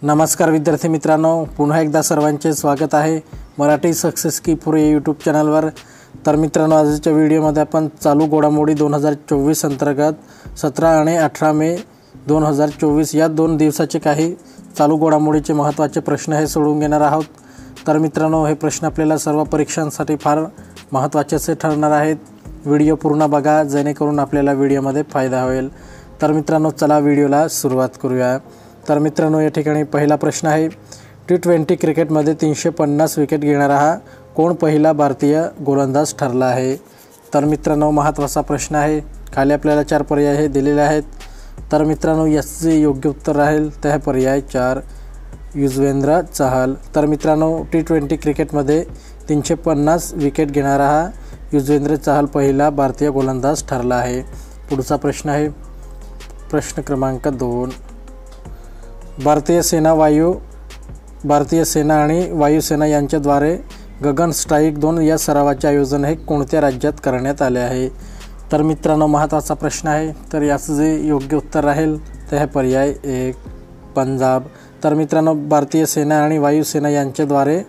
नमस्कार विद्यार्थी मित्रांनो, पुन्हा एकदा सर्वांचे स्वागत आहे मराठी सक्सेस की फॉर यूट्यूब चॅनलवर। तर मित्रांनो, आजच्या व्हिडिओमध्ये आपण चालू घडामोडी 2024 अंतर्गत 17 आणि 18 मे 2024 या 2 दिवसाचे काही चालू घडामोडीचे महत्त्वाचे प्रश्न हे सोडवून घेणार आहोत। तर मित्रांनो, हे प्रश्न आपल्याला सर्व परीक्षांसाठी फार महत्त्वाचे असे ठरणार आहेत। व्हिडिओ पूर्ण बघा जेणेकरून आपल्याला व्हिडिओमध्ये फायदा होईल। तर मित्रांनो, चला व्हिडिओला सुरुवात करूया। तर मित्रांनो, या ठिकाणी पहिला प्रश्न आहे, T20 क्रिकेटमध्ये 350 विकेट घेणारा हा कोण पहिला भारतीय गोलंदाज ठरला आहे। तर मित्रांनो, महत्त्वाचा प्रश्न आहे। खाली आपल्याला 4 पर्याय हे दिलेले आहेत। तर मित्रांनो, याचे योग्य उत्तर राहील ते पर्याय 4 युजवेंद्र चहल। तर मित्रांनो, T20 क्रिकेटमध्ये 350 विकेट घेणारा हा युजवेंद्र चहल पहिला भारतीय गोलंदाज ठरला आहे। पुढचा प्रश्न आहे प्रश्न क्रमांक 2, भारतीय सेना आणि वायुसेना यांच्याद्वारे गगन स्ट्राईक 2 या सरावाचे आयोजन हे कोणत्या राज्यात करण्यात आले आहे। तर मित्रांनो, महत्त्वाचा प्रश्न आहे। तर याचं जे योग्य उत्तर राहील ते आहे पर्याय 1 पंजाब। तर मित्रांनो, भारतीय सेना आणि वायुसेना यांच्याद्वारे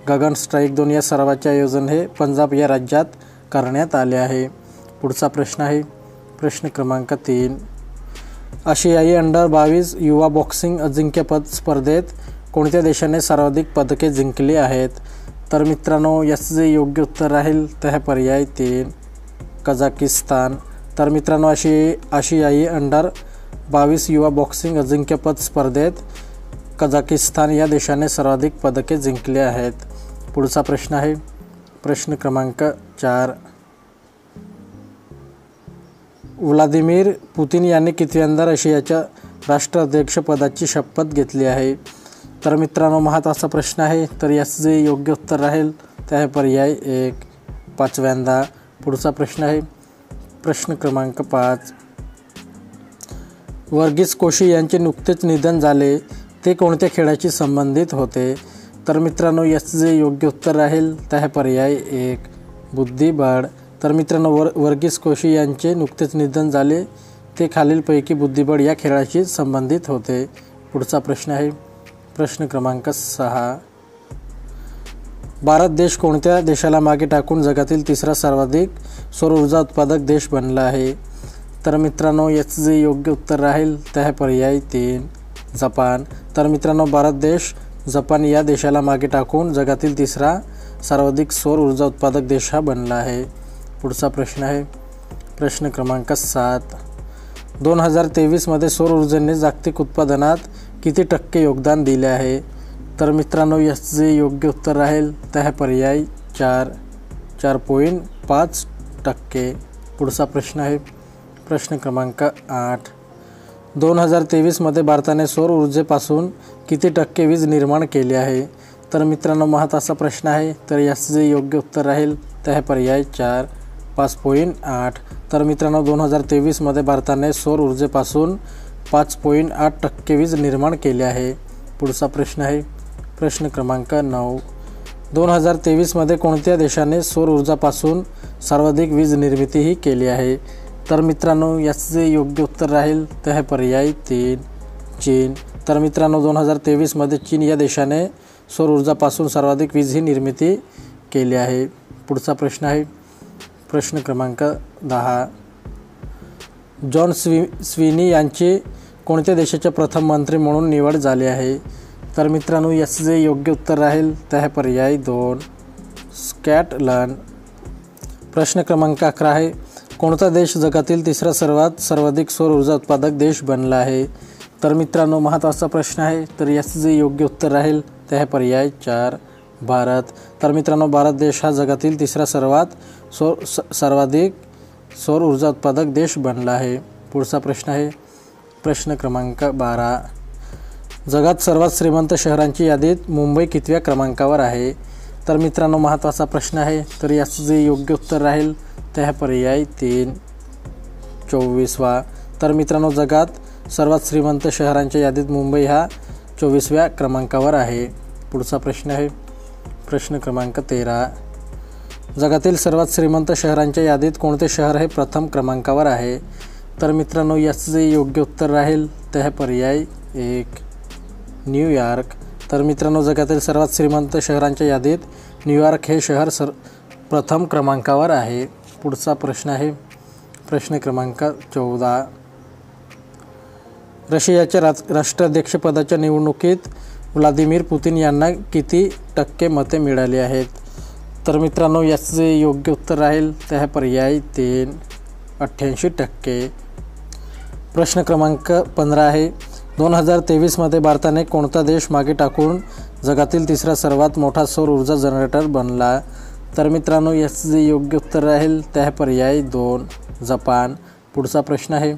गगन स्ट्राईक 2 या सरावाचे आयोजन हे पंजाब या राज्यात करण्यात आले आहे। पुढचा प्रश्न आहे प्रश्न क्रमांक 3, आशियाई अंडर 22 युवा बॉक्सिंग अजिंक्यपद स्पर्धेत कोणत्या देशाने सर्वाधिक पदके जिंकली आहेत। तर मित्रांनो, याचं जे योग्य उत्तर राहील ते आहे पर्याय 3 कझाकिस्तान। तर मित्रांनो, आशियाई अंडर 22 युवा बॉक्सिंग अजिंक्यपद स्पर्धेत कझाकिस्तान या देशाने सर्वाधिक पदके जिंकली आहेत। पुढचा प्रश्न आहे प्रश्न क्रमांक 4, व्लादिमीर पुतिन यांनी कितव्यांदा रशियाच्या राष्ट्राध्यक्षपदाची शपथ घेतली आहे। तर मित्रांनो, महत्त्वाचा प्रश्न आहे। तर याचं जे योग्य उत्तर राहील ते आहे पर्याय 1 5व्यांदा। पुढचा प्रश्न आहे प्रश्न क्रमांक 5, वर्गीस कोशी यांचे नुकतेच निधन झाले ते कोणत्या खेळाशी संबंधित होते। तर मित्रांनो, याचं जे योग्य उत्तर राहील ते आहे पर्याय 1 बुद्धिबळ। तर मित्रांनो, वर्गीस कोशी यांचे नुकतेच निधन झाले ते खालीलपैकी बुद्धिबळ या खेळाशी संबंधित होते। पुढचा प्रश्न आहे प्रश्न क्रमांक 6, भारत देश कोणत्या देशाला मागे टाकून जगातील तिसरा सर्वाधिक सौर ऊर्जा उत्पादक देश बनला आहे। तर मित्रांनो, याचं जे योग्य उत्तर राहील ते आहे पर्याय 3 जपान। तर मित्रांनो, भारत देश जपान या देशाला मागे टाकून जगातील तिसरा सर्वाधिक सौर ऊर्जा उत्पादक देश हा बनला आहे। पुढचा प्रश्न आहे प्रश्न क्रमांक 7, 2023 मध्ये सौर ऊर्जेने जागतिक उत्पादनात किती टक्के योगदान दिले आहे। तर मित्रांनो, याचे जे योग्य उत्तर राहील ते आहे पर्याय 4.5%। पुढचा प्रश्न आहे प्रश्न क्रमांक 8, 2023 मध्ये भारताने सौर ऊर्जेपासून किती टक्के वीज निर्माण केली आहे। तर मित्रांनो, महत्त्वाचा प्रश्न आहे। तर याचे जे योग्य उत्तर राहील ते आहे पर्याय 4 5.8। तर मित्रांनो, 2023 मध्ये भारताने सौर ऊर्जेपासून 5.8% वीज निर्माण केली आहे। पुढचा प्रश्न आहे प्रश्न क्रमांक 9, 2023 मध्ये कोणत्या देशाने सौर ऊर्जापासून सर्वाधिक वीज निर्मितीही केली आहे। तर मित्रांनो, याचे जे योग्य उत्तर राहील ते आहे पर्याय 3 चीन। तर मित्रांनो, 2023 मध्ये चीन या देशाने सौर ऊर्जापासून सर्वाधिक वीज ही निर्मिती केली आहे। पुढचा प्रश्न आहे प्रश्न क्रमांक 10, जॉन स्विनी यांची कोणत्या देशाचे प्रथम मंत्री म्हणून निवड झाली आहे। तर मित्रांनो, याचे जे योग्य उत्तर राहील ते आहे पर्याय 2 स्कॉटलंड। प्रश्न क्रमांक 11 आहे, कोणता देश जगातील तिसरा सर्वाधिक सौर ऊर्जा उत्पादक देश बनला आहे। तर मित्रांनो, महत्त्वाचा प्रश्न आहे। तर याचे जे योग्य उत्तर राहील ते आहे पर्याय 4 भारत। तर मित्रांनो, भारत देश हा जगातील तिसरा सर्वाधिक सौर ऊर्जा उत्पादक देश बनला आहे। पुढचा प्रश्न आहे प्रश्न क्रमांक 12, जगात सर्वात श्रीमंत शहरांची यादीत मुंबई कितव्या क्रमांकावर आहे। तर मित्रांनो, महत्त्वाचा प्रश्न आहे। तर याचं जे योग्य उत्तर राहील ते आहे पर्याय 3 24वा। तर मित्रांनो, जगात सर्वात श्रीमंत शहरांच्या यादीत मुंबई हा 24व्या क्रमांकावर आहे। पुढचा प्रश्न आहे प्रश्न क्रमांक 13, जगातील सर्वात श्रीमंत शहरांच्या यादीत कोणते शहर हे प्रथम क्रमांकावर आहे। तर मित्रांनो, याचं जे योग्य उत्तर राहील ते आहे पर्याय 1 न्यूयॉर्क. तर मित्रांनो, जगातील सर्वात श्रीमंत शहरांच्या यादीत न्यूयॉर्क हे शहर प्रथम क्रमांकावर आहे. पुढचा प्रश्न आहे प्रश्न क्रमांक 14. रशियाच्या राष्ट्राध्यक्षपदाच्या निवडणुकीत व्लादिमीर पुतिन यांना किती टक्के मते मिळाली आहेत? तर मित्रांनो, याचे योग्य उत्तर राहील ते आहे पर्याय 3, 88%. प्रश्न क्रमांक 15 आहे. 2023मध्ये भारताने कोणता देश मागे टाकून जगातील तिसरा सर्वात मोठा सौर ऊर्जा जनरेटर बनला? तर मित्रांनो, याचे योग्य उत्तर राहील ते आहे पर्याय 2, जपान. पुढचा प्रश्न आहे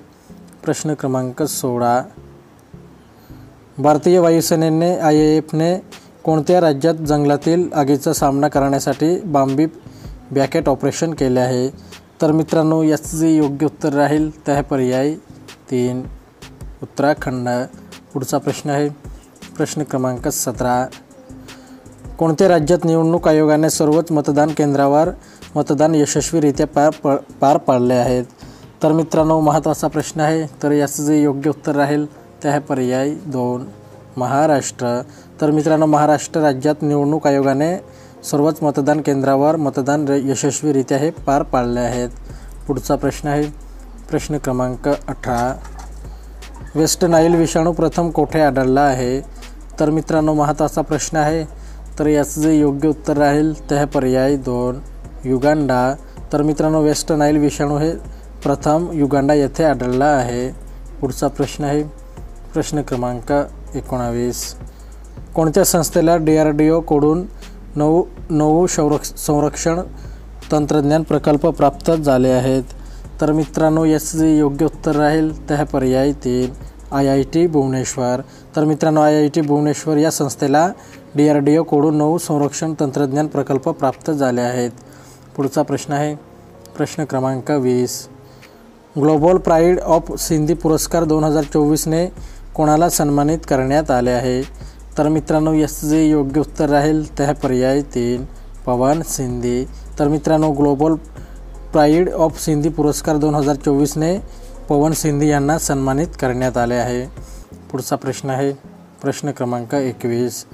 प्रश्न क्रमांक 16. भारतीय वायुसेनेने IAFने कोणत्या राज्यात जंगलातील आगीचा सामना करण्यासाठी बांबी बॅकेट ऑपरेशन केले आहे? तर मित्रांनो, याचे योग्य उत्तर राहील ते आहे पर्याय 3, उत्तराखंड. पुढचा प्रश्न आहे प्रश्न क्रमांक 17. कोणत्या राज्यात निवडणूक आयोगाने सर्वच मतदान केंद्रावर मतदान यशस्वीरित्या पार पाडले आहेत? तर मित्रांनो, महत्त्वाचा प्रश्न आहे. तर याचं जे योग्य उत्तर राहील ते आहे पर्याय 2, महाराष्ट्र. तर मित्रांनो, महाराष्ट्र राज्यात निवडणूक आयोगाने सर्वच मतदान केंद्रावर मतदान यशस्वीरित्या हे पार पाडले आहेत. पुढचा प्रश्न आहे प्रश्न क्रमांक 18. वेस्ट नाईल विषाणू प्रथम कोठे आढळला आहे? तर मित्रांनो, महत्त्वाचा प्रश्न आहे. तर याचं जे योग्य उत्तर राहील ते आहे पर्याय 2, युगांडा. तर मित्रांनो, वेस्ट नाईल विषाणू हे प्रथम युगांडा येथे आढळला आहे. पुढचा प्रश्न आहे प्रश्न क्रमांक 19. कोणत्या संस्थेला DRDO कडून नऊ संरक्षण तंत्रज्ञान प्रकल्प प्राप्त झाले आहेत? तर मित्रांनो, याचे योग्य उत्तर राहील ते आहे पर्याय 3, IIT भुवनेश्वर. तर मित्रांनो, IIT भुवनेश्वर या संस्थेला DRDO कडून 9 संरक्षण तंत्रज्ञान प्रकल्प प्राप्त झाले आहेत. पुढचा प्रश्न आहे प्रश्न क्रमांक 20. ग्लोबल प्राईड ऑफ सिंधी पुरस्कार 2024ने कोणाला सन्मानित करण्यात आले आहे? तर मित्रांनो, याचे जे योग्य उत्तर राहील ते आहे पर्याय 3, पवन सिंधी. तर मित्रांनो, ग्लोबल प्राईड ऑफ सिंधी पुरस्कार 2024ने पवन सिंधी यांना सन्मानित करण्यात आले आहे. पुढचा प्रश्न आहे प्रश्न क्रमांक 21.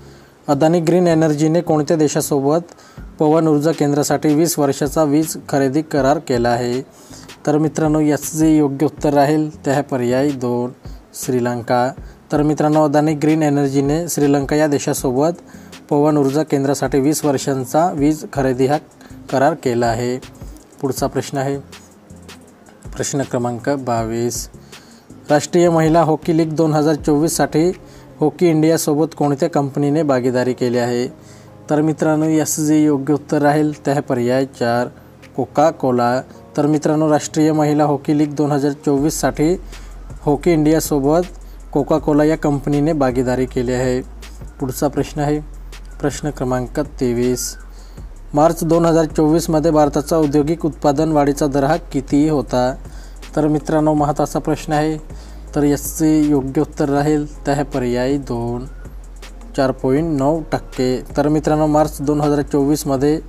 अदानी ग्रीन एनर्जीने कोणत्या देशासोबत पवन ऊर्जा केंद्रासाठी 20 वर्षाचा वीज खरेदी करार केला आहे? तर मित्रांनो, याचे जे योग्य उत्तर राहील ते आहे पर्याय 2, श्रीलंका. तर मित्रांनो, अदानी ग्रीन एनर्जीने श्रीलंका या देशासोबत पवन ऊर्जा केंद्रासाठी 20 वर्षांचा वीज खरेदी हा करार केला आहे. पुढचा प्रश्न आहे प्रश्न क्रमांक 22. राष्ट्रीय महिला हॉकी लीग 2024साठी हॉकी इंडियासोबत कोणत्या कंपनीने भागीदारी केली आहे? तर मित्रांनो, याचं जे योग्य उत्तर राहील ते आहे पर्याय 4, कोका कोला. तर मित्रांनो, राष्ट्रीय महिला हॉकी लीग 2024साठी हॉकी इंडियासोबत कोका कोला या कंपनीने भागीदारी केली आहे. पुढचा प्रश्न आहे प्रश्न क्रमांक 23. मार्च 2024मध्ये भारताचा औद्योगिक उत्पादन वाढीचा दर हा किती होता? तर मित्रांनो, महत्त्वाचा प्रश्न आहे. तर याचे योग्य उत्तर राहील ते आहे पर्याय 2, 4.9%. तर मित्रांनो, मार्च 2024मध्ये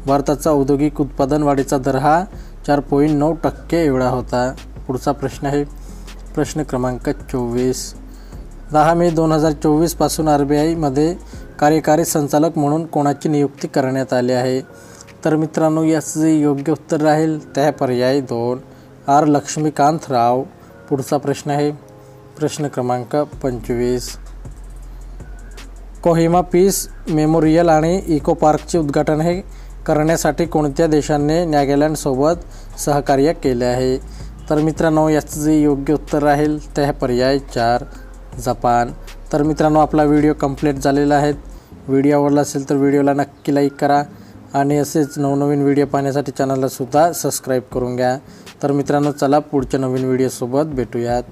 भारताचा औद्योगिक उत्पादन वाढीचा दर हा 4.9% एवढा होता. पुढचा प्रश्न आहे प्रश्न क्रमांक 24. 10 मे 2024 पासून RBIमध्ये कार्यकारी संचालक म्हणून कोणाची नियुक्ती करण्यात आली आहे? तर मित्रांनो, याचे योग्य उत्तर राहील ते आहे पर्याय 2, R लक्ष्मीकांत राव. पुढचा प्रश्न आहे प्रश्न क्रमांक 25. कोहिमा पीस मेमोरियल आणि इको पार्कचे उद्घाटन हे करण्यासाठी कोणत्या देशाने न्यागालँडसोबत सहकार्य केले आहे? तर मित्रांनो, याचं जे योग्य उत्तर राहील ते आहे पर्याय 4, जपान. तर मित्रांनो, आपला व्हिडिओ कंप्लीट झालेला आहे. व्हिडिओ आवडला असेल तर व्हिडिओला नक्की लाईक करा आणि असेच नवनवीन व्हिडिओ पाहण्यासाठी चॅनलला सुद्धा सबस्क्राईब करून घ्या. तर मित्रांनो, चला पुढच्या नवीन व्हिडिओसोबत भेटूयात.